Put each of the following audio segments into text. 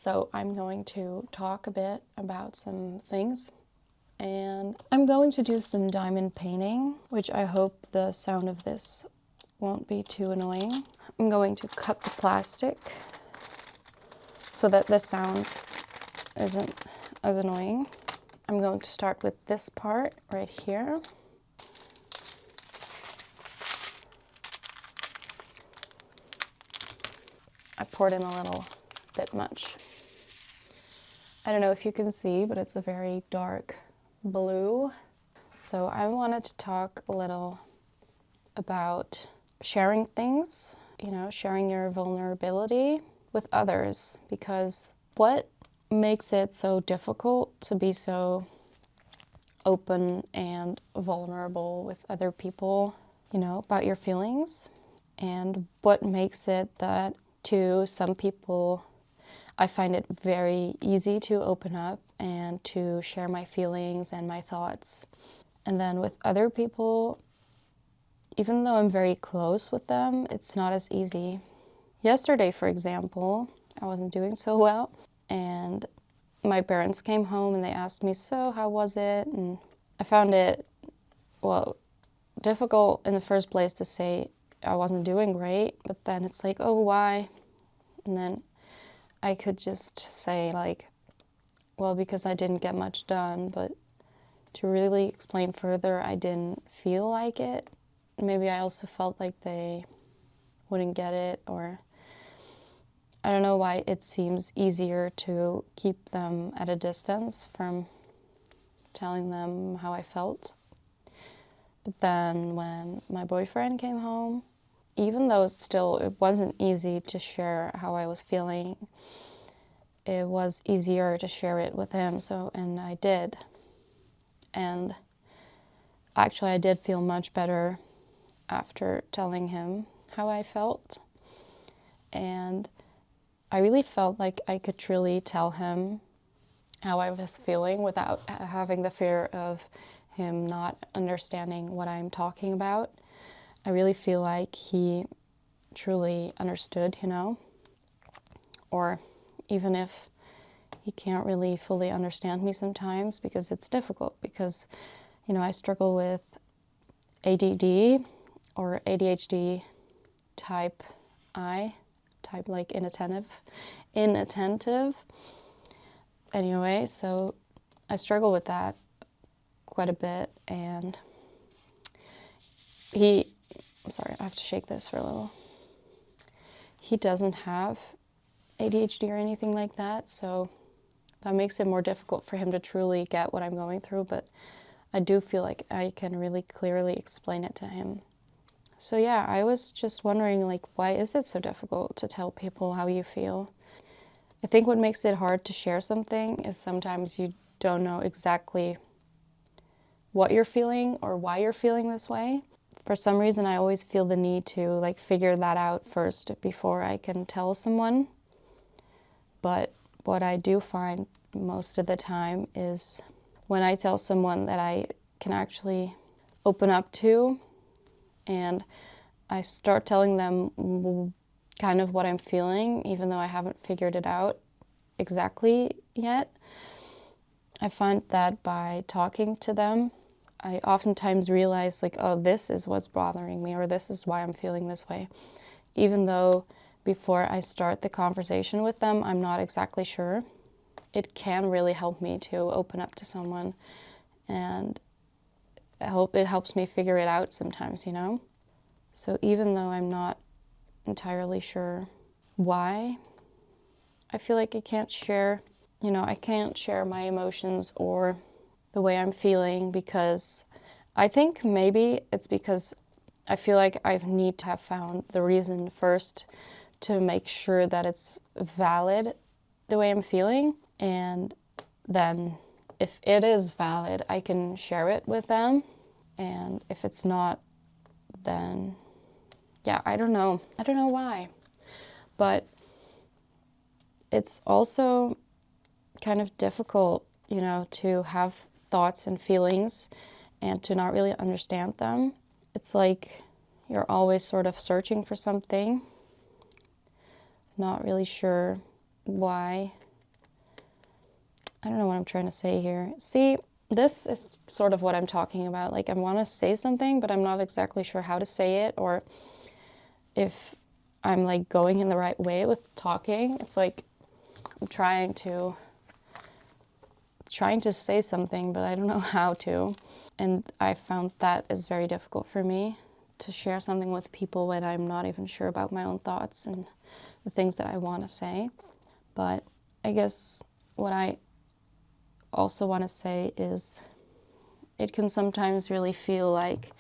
So I'm going to talk a bit about some things, and I'm going to do some diamond painting, which I hope the sound of this won't be too annoying. I'm going to cut the plastic so that the sound isn't as annoying. I'm going to start with this part right here. I poured in a little bit much. I don't know if you can see, but it's a very dark blue. So I wanted to talk a little about sharing things, sharing your vulnerability with others, because what makes it so difficult to be so open and vulnerable with other people, about your feelings, and what makes it that to some people I find it very easy to open up and to share my feelings and my thoughts. And then with other people, even though I'm very close with them, it's not as easy. Yesterday, for example, I wasn't doing so well, and my parents came home and they asked me, so how was it? And I found it, difficult in the first place to say I wasn't doing great, but then it's like, oh, why? And then I could just say because I didn't get much done, but to really explain further, I didn't feel like it. Maybe I also felt like they wouldn't get it, or I don't know why it seems easier to keep them at a distance from telling them how I felt. But then when my boyfriend came home, even though it wasn't easy to share how I was feeling, it was easier to share it with him, and I did. And actually I did feel much better after telling him how I felt. And I really felt like I could truly tell him how I was feeling without having the fear of him not understanding what I'm talking about. I really feel like he truly understood, or even if he can't really fully understand me sometimes, because it's difficult, because, I struggle with ADD or ADHD type like inattentive. Anyway, so I struggle with that quite a bit, and I'm sorry, I have to shake this for a little. He doesn't have ADHD or anything like that, so that makes it more difficult for him to truly get what I'm going through, but I do feel like I can really clearly explain it to him. So yeah, I was just wondering, why is it so difficult to tell people how you feel? I think what makes it hard to share something is sometimes you don't know exactly what you're feeling or why you're feeling this way. For some reason, I always feel the need to figure that out first before I can tell someone. But what I do find most of the time is when I tell someone that I can actually open up to, and I start telling them kind of what I'm feeling, even though I haven't figured it out exactly yet. I find that by talking to them, I oftentimes realize oh, this is what's bothering me, or this is why I'm feeling this way. Even though before I start the conversation with them, I'm not exactly sure. It can really help me to open up to someone, and I hope it helps me figure it out sometimes, So even though I'm not entirely sure why, I feel like I can't share my emotions or the way I'm feeling, because I think maybe it's because I feel like I need to have found the reason first to make sure that it's valid the way I'm feeling, and then if it is valid, I can share it with them, and if it's not, then yeah, I don't know why, but it's also kind of difficult, to have thoughts and feelings and to not really understand them. It's like you're always sort of searching for something, not really sure why I don't know what I'm trying to say here. See, this is sort of what I'm talking about. Like, I want to say something, but I'm not exactly sure how to say it, or if I'm like going in the right way with talking. It's like I'm trying to say something, but I don't know how to. And I found that is very difficult for me, to share something with people when I'm not even sure about my own thoughts and the things that I want to say. But I guess what I also want to say is it can sometimes really feel like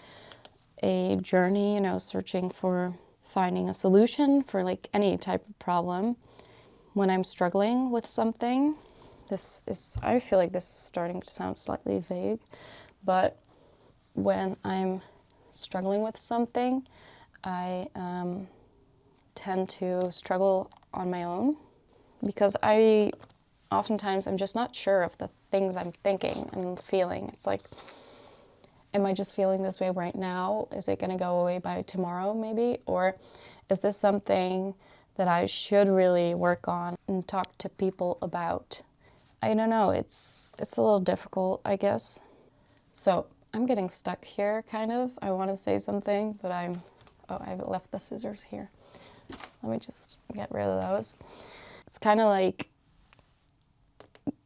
a journey, searching for finding a solution for like any type of problem. When I'm struggling with something, I feel like this is starting to sound slightly vague, but when I'm struggling with something, I tend to struggle on my own, because oftentimes I'm just not sure of the things I'm thinking and feeling. It's like, am I just feeling this way right now? Is it going to go away by tomorrow maybe? Or is this something that I should really work on and talk to people about? I don't know. It's a little difficult, I guess. So I'm getting stuck here, kind of. I want to say something, but I left the scissors here. Let me just get rid of those. It's kind of like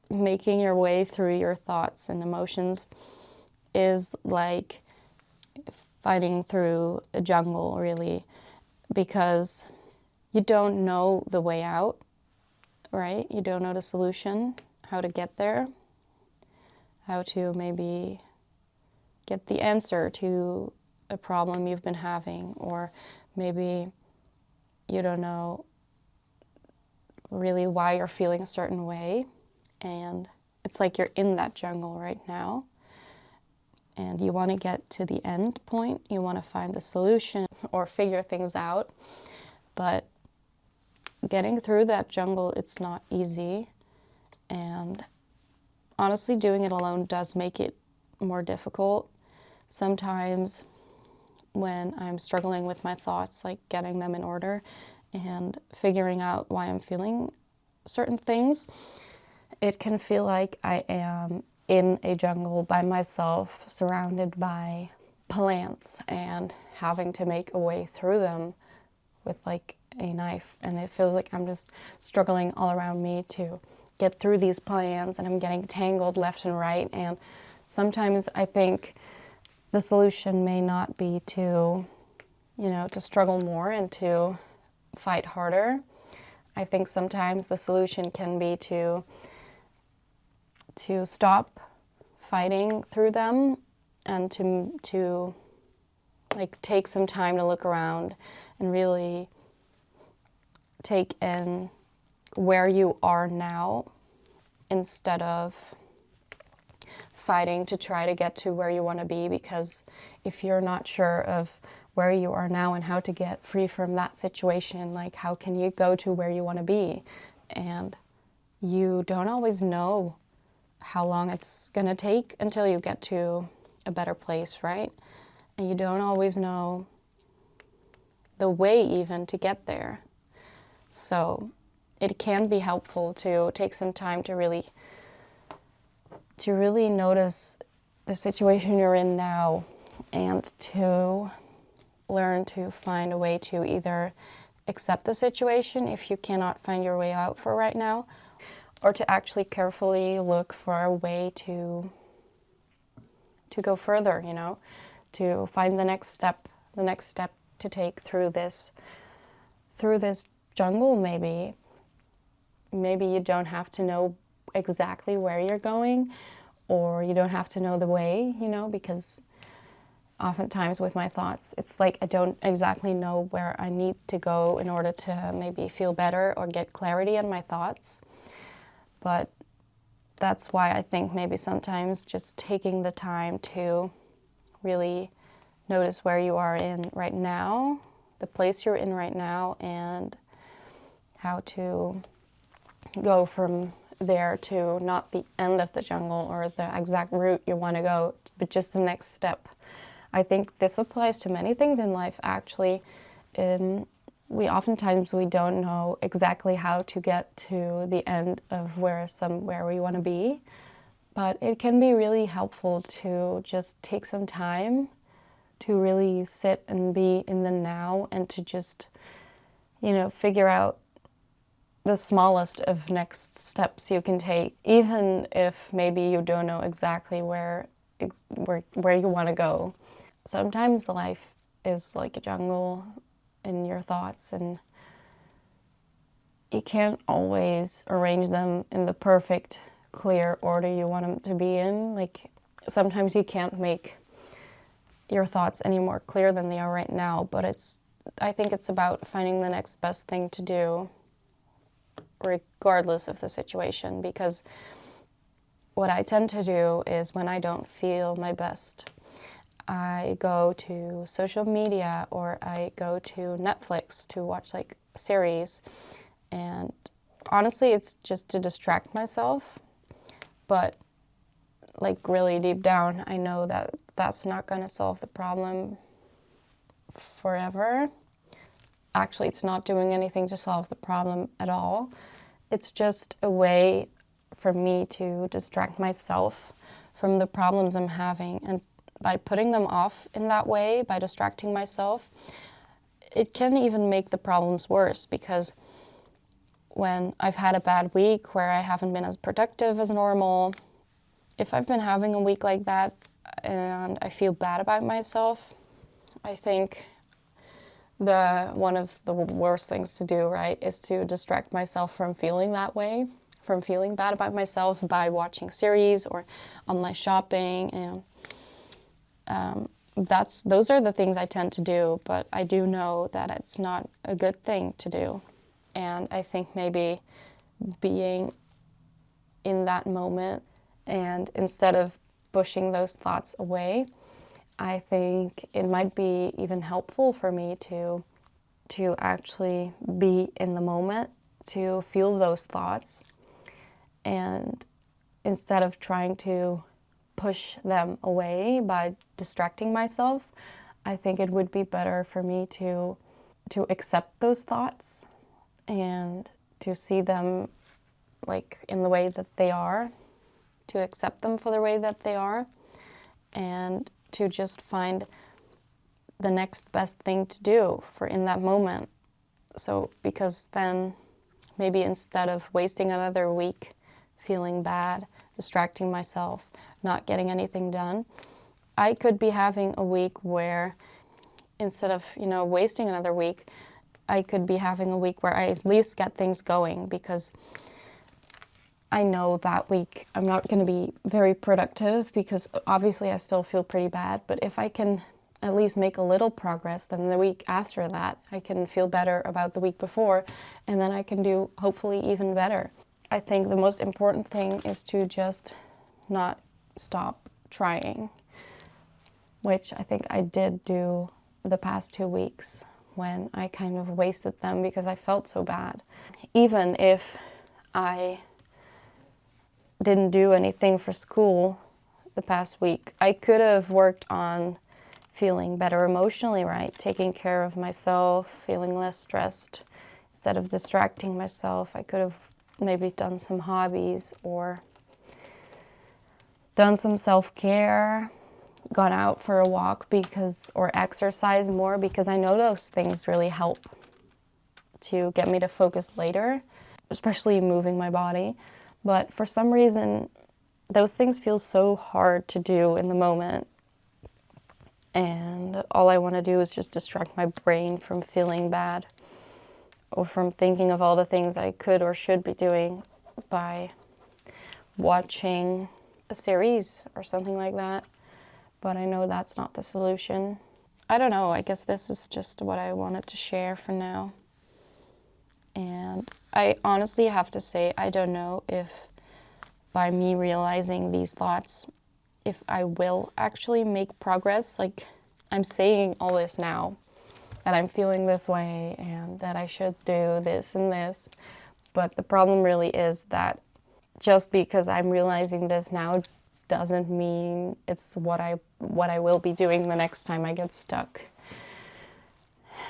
making your way through your thoughts and emotions is like fighting through a jungle, really, because you don't know the way out, right? You don't know the solution, how to get there, how to maybe get the answer to a problem you've been having, or maybe you don't know really why you're feeling a certain way. And it's like you're in that jungle right now, and you want to get to the end point. You want to find the solution or figure things out. But getting through that jungle, it's not easy. And honestly, doing it alone does make it more difficult. Sometimes when I'm struggling with my thoughts, like getting them in order and figuring out why I'm feeling certain things, it can feel like I am in a jungle by myself, surrounded by plants, and having to make a way through them with like a knife. And it feels like I'm just struggling all around me to get through these plants, and I'm getting tangled left and right. And sometimes I think the solution may not be to struggle more and to fight harder. I think sometimes the solution can be to stop fighting through them, and to like take some time to look around and really take in where you are now, instead of fighting to try to get to where you want to be. Because if you're not sure of where you are now and how to get free from that situation, like how can you go to where you want to be? And you don't always know how long it's going to take until you get to a better place, right? And you don't always know the way even to get there. So it can be helpful to take some time to really notice the situation you're in now, and to learn to find a way to either accept the situation if you cannot find your way out for right now, or to actually carefully look for a way to go further, to find the next step to take through this jungle. Maybe you don't have to know exactly where you're going, or you don't have to know the way, because oftentimes with my thoughts, it's like I don't exactly know where I need to go in order to maybe feel better or get clarity in my thoughts. But that's why I think maybe sometimes just taking the time to really notice where you are in right now, the place you're in right now, and how to go from there to not the end of the jungle or the exact route you want to go, but just the next step. I think this applies to many things in life, actually. we oftentimes we don't know exactly how to get to the end of where we want to be, but it can be really helpful to just take some time to really sit and be in the now, and to just, figure out the smallest of next steps you can take, even if maybe you don't know exactly where you want to go. Sometimes life is like a jungle in your thoughts, and you can't always arrange them in the perfect, clear order you want them to be in. Like, sometimes you can't make your thoughts any more clear than they are right now, but I think it's about finding the next best thing to do, regardless of the situation, because what I tend to do is, when I don't feel my best, I go to social media or I go to Netflix to watch like a series, and honestly it's just to distract myself, but like really deep down I know that that's not going to solve the problem forever. Actually, it's not doing anything to solve the problem at all. It's just a way for me to distract myself from the problems I'm having, and by putting them off in that way, by distracting myself, it can even make the problems worse, because when I've had a bad week where I haven't been as productive as normal, if I've been having a week like that and I feel bad about myself, I think one of the worst things to do, right, is to distract myself from feeling that way, from feeling bad about myself, by watching series or online shopping. And those are the things I tend to do, but I do know that it's not a good thing to do. And I think maybe being in that moment, and instead of pushing those thoughts away, I think it might be even helpful for me to actually be in the moment, to feel those thoughts, and instead of trying to push them away by distracting myself, I think it would be better for me to accept those thoughts and to see them like in the way that they are, to accept them for the way that they are, and to just find the next best thing to do for in that moment. So, because then maybe instead of wasting another week feeling bad, distracting myself, not getting anything done, I could be having a week where instead of, wasting another week, I could be having a week where I at least get things going, because I know that week I'm not going to be very productive, because obviously I still feel pretty bad, but if I can at least make a little progress, then the week after that I can feel better about the week before, and then I can do hopefully even better. I think the most important thing is to just not stop trying, which I think I did do the past 2 weeks, when I kind of wasted them because I felt so bad. Even if I didn't do anything for school the past week, I could have worked on feeling better emotionally, right? Taking care of myself, feeling less stressed. Instead of distracting myself, I could have maybe done some hobbies or done some self-care, gone out for a walk or exercise more, because I know those things really help to get me to focus later, especially moving my body. But for some reason, those things feel so hard to do in the moment. And all I want to do is just distract my brain from feeling bad, or from thinking of all the things I could or should be doing, by watching a series or something like that. But I know that's not the solution. I don't know, I guess this is just what I wanted to share for now. And I honestly have to say, I don't know if by me realizing these thoughts, if I will actually make progress. Like, I'm saying all this now, that I'm feeling this way and that I should do this and this. But the problem really is that just because I'm realizing this now doesn't mean it's what I will be doing the next time I get stuck.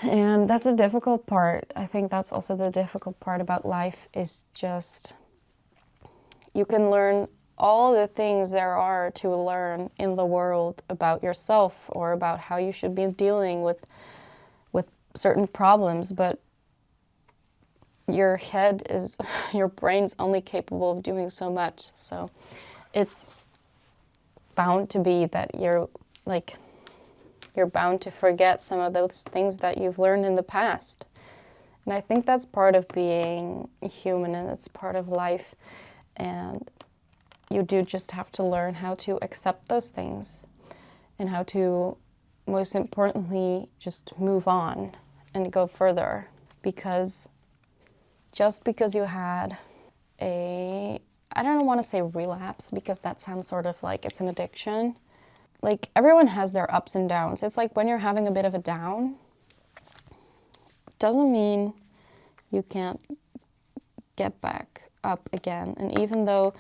And that's a difficult part. I think that's also the difficult part about life, is just you can learn all the things there are to learn in the world about yourself or about how you should be dealing with certain problems, but your head is, your brain's only capable of doing so much. So it's bound to be that you're bound to forget some of those things that you've learned in the past. And I think that's part of being human, and it's part of life. And you do just have to learn how to accept those things and how to, most importantly, just move on and go further. Because just because you had I don't want to say relapse, because that sounds sort of like it's an addiction. Like, everyone has their ups and downs. It's like when you're having a bit of a down, doesn't mean you can't get back up again. And even though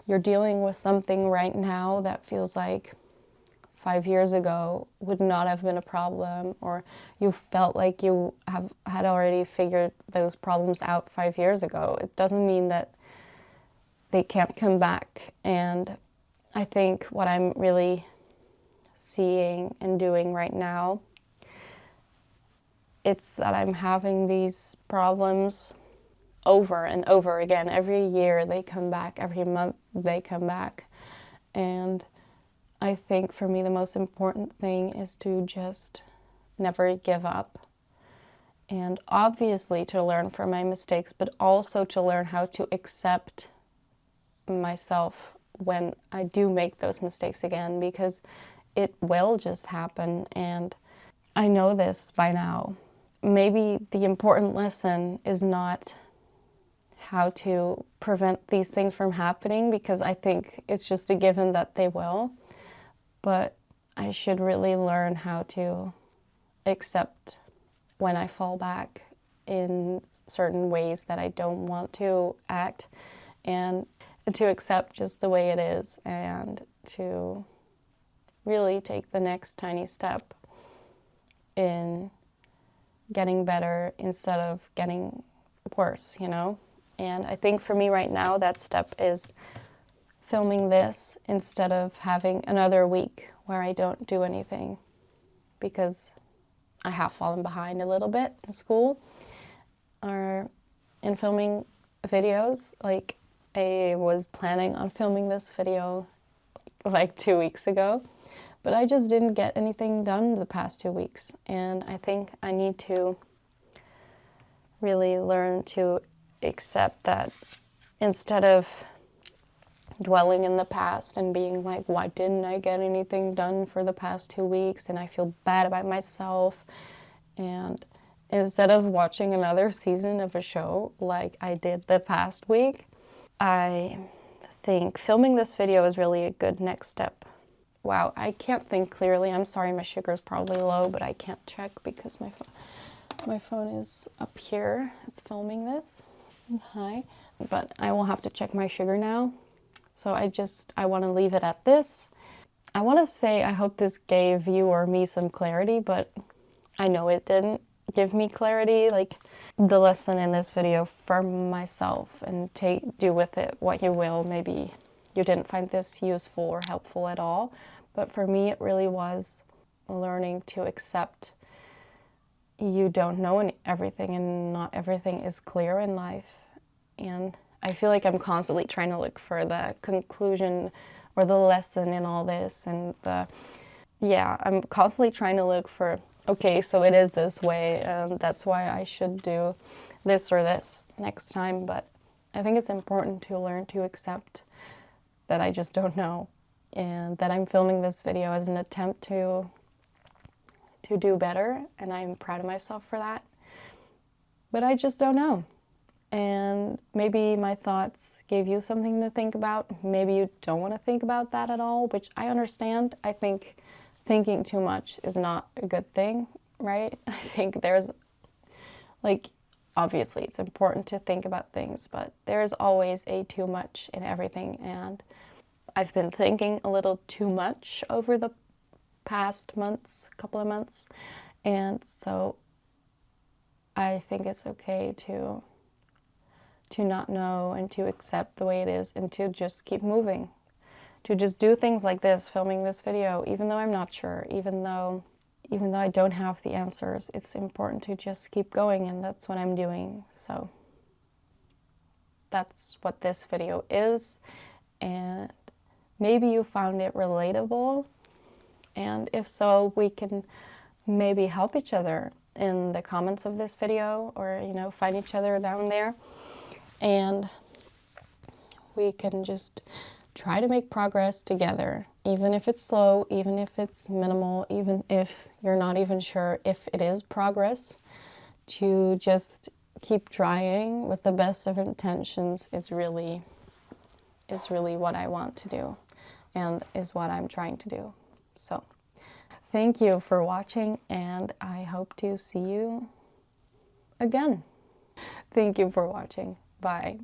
you're dealing with something right now that feels like 5 years ago would not have been a problem, or you felt like you had already figured those problems out 5 years ago, it doesn't mean that they can't come back. And I think what I'm really seeing and doing right now, it's that I'm having these problems over and over again. Every year they come back, every month they come back. And I think for me the most important thing is to just never give up. And obviously to learn from my mistakes, but also to learn how to accept myself when I do make those mistakes again, because it will just happen. And I know this by now. Maybe the important lesson is not how to prevent these things from happening, because I think it's just a given that they will. But I should really learn how to accept when I fall back in certain ways that I don't want to act, and to accept just the way it is, and to really take the next tiny step in getting better instead of getting worse, you know? And I think for me right now, that step is filming this instead of having another week where I don't do anything, because I have fallen behind a little bit in school or in filming videos. Like, I was planning on filming this video like 2 weeks ago, but I just didn't get anything done the past 2 weeks. And I think I need to really learn to accept that, instead of dwelling in the past and being like, why didn't I get anything done for the past 2 weeks, and I feel bad about myself. And instead of watching another season of a show like I did the past week, I think filming this video is really a good next step. Wow, I can't think clearly. I'm sorry, my sugar's probably low, but I can't check because my phone is up here. It's filming this. Hi. But I will have to check my sugar now. So I want to leave it at this. I want to say I hope this gave you or me some clarity, but I know it didn't give me clarity. Like, the lesson in this video for myself, and do with it what you will. Maybe you didn't find this useful or helpful at all, but for me it really was learning to accept you don't know everything, and not everything is clear in life. And I feel like I'm constantly trying to look for the conclusion or the lesson in all this, and I'm constantly trying to look for, okay, so it is this way, and that's why I should do this or this next time. But I think it's important to learn to accept that I just don't know, and that I'm filming this video as an attempt to do better, and I'm proud of myself for that. But I just don't know. And maybe my thoughts gave you something to think about. Maybe you don't want to think about that at all, which I understand. I think thinking too much is not a good thing, right? I think there's, like, obviously it's important to think about things, but there's always a too much in everything. And I've been thinking a little too much over the past couple of months. And so I think it's okay to not know and to accept the way it is and to just keep moving. To just do things like this, filming this video, even though I'm not sure, even though I don't have the answers, it's important to just keep going, and that's what I'm doing. So that's what this video is, and maybe you found it relatable, and if so, we can maybe help each other in the comments of this video, or find each other down there, and we can just try to make progress together, even if it's slow, even if it's minimal, even if you're not even sure if it is progress. To just keep trying with the best of intentions is really what I want to do, and is what I'm trying to do. So thank you for watching, and I hope to see you again. Thank you for watching. Bye.